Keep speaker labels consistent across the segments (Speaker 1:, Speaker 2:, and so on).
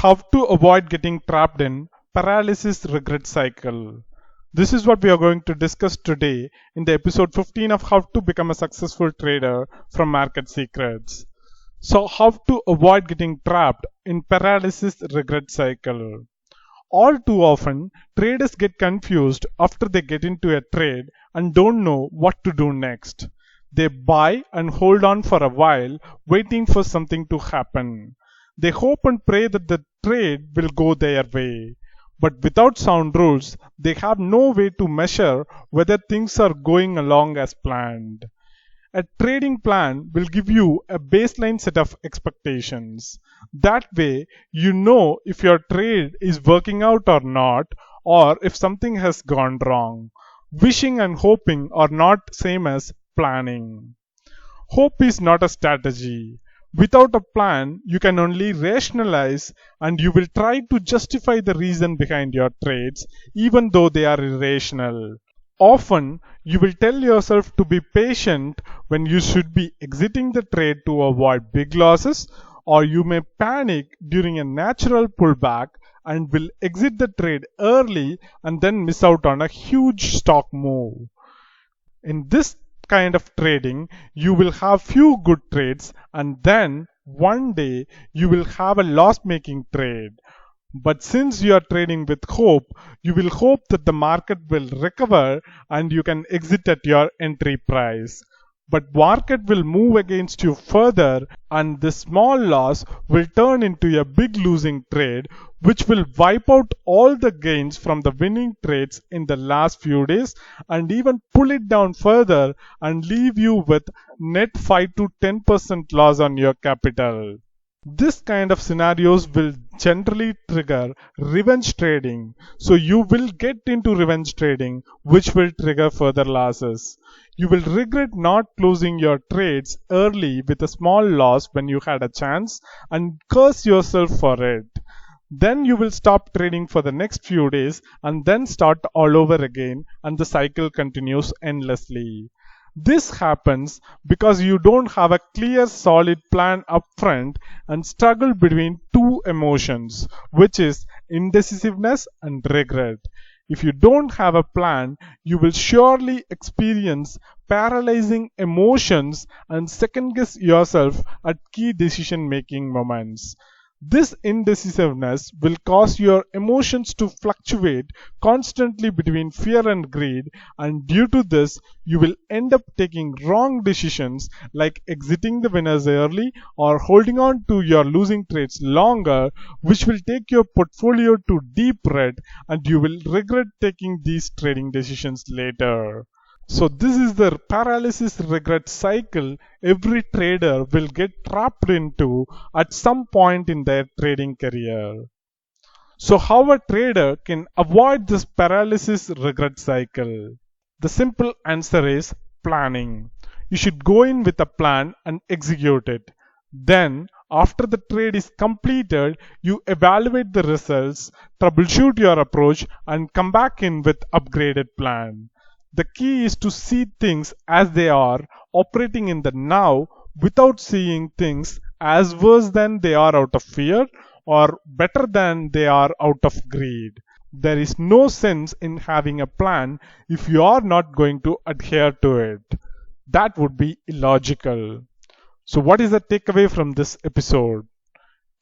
Speaker 1: How to avoid getting trapped in paralysis regret cycle. This is what we are going to discuss today in the episode 15 of How to Become a Successful Trader from Market Secrets. So, how to avoid getting trapped in paralysis regret cycle. All too often, traders get confused after they get into a trade and don't know what to do next. They buy and hold on for a while, waiting for something to happen. They hope and pray that the trade will go their way. But without sound rules, they have no way to measure whether things are going along as planned. A trading plan will give you a baseline set of expectations. That way, you know if your trade is working out or not, or if something has gone wrong. Wishing and hoping are not same as planning. Hope is not a strategy. Without a plan, you can only rationalize and you will try to justify the reason behind your trades, even though they are irrational. Often, you will tell yourself to be patient when you should be exiting the trade to avoid big losses, or you may panic during a natural pullback and will exit the trade early and then miss out on a huge stock move. In this kind of trading, you will have few good trades and then one day you will have a loss-making trade. But since you are trading with hope, you will hope that the market will recover and you can exit at your entry price. But market will move against you further and this small loss will turn into a big losing trade which will wipe out all the gains from the winning trades in the last few days and even pull it down further and leave you with net 5 to 10% loss on your capital. This kind of scenarios will generally trigger revenge trading. So you will get into revenge trading, which will trigger further losses. You will regret not closing your trades early with a small loss when you had a chance and curse yourself for it. Then you will stop trading for the next few days and then start all over again and the cycle continues endlessly. This happens because you don't have a clear solid plan upfront and struggle between two emotions, which is indecisiveness and regret. If you don't have a plan, you will surely experience paralyzing emotions and second guess yourself at key decision making moments. This indecisiveness will cause your emotions to fluctuate constantly between fear and greed, and due to this, you will end up taking wrong decisions like exiting the winners early or holding on to your losing trades longer, which will take your portfolio to deep red and you will regret taking these trading decisions later. So this is the paralysis regret cycle every trader will get trapped into at some point in their trading career. So how a trader can avoid this paralysis regret cycle? The simple answer is planning. You should go in with a plan and execute it. Then, after the trade is completed, you evaluate the results, troubleshoot your approach, and come back in with upgraded plan. The key is to see things as they are, operating in the now without seeing things as worse than they are out of fear or better than they are out of greed. There is no sense in having a plan if you are not going to adhere to it. That would be illogical. So what is the takeaway from this episode?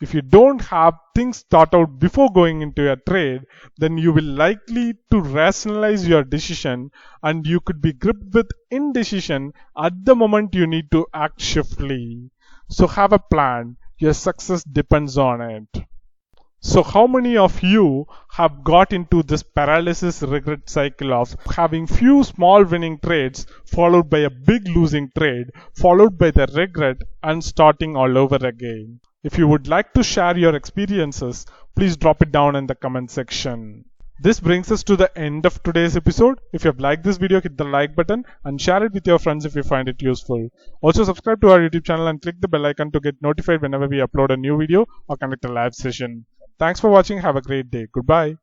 Speaker 1: If you don't have things thought out before going into a trade, then you will likely to rationalize your decision and you could be gripped with indecision at the moment you need to act swiftly. So have a plan. Your success depends on it. So how many of you have got into this paralysis regret cycle of having few small winning trades followed by a big losing trade followed by the regret and starting all over again? If you would like to share your experiences, please drop it down in the comment section. This brings us to the end of today's episode. If you have liked this video, hit the like button and share it with your friends if you find it useful. Also subscribe to our YouTube channel and click the bell icon to get notified whenever we upload a new video or conduct a live session. Thanks for watching. Have a great day. Goodbye.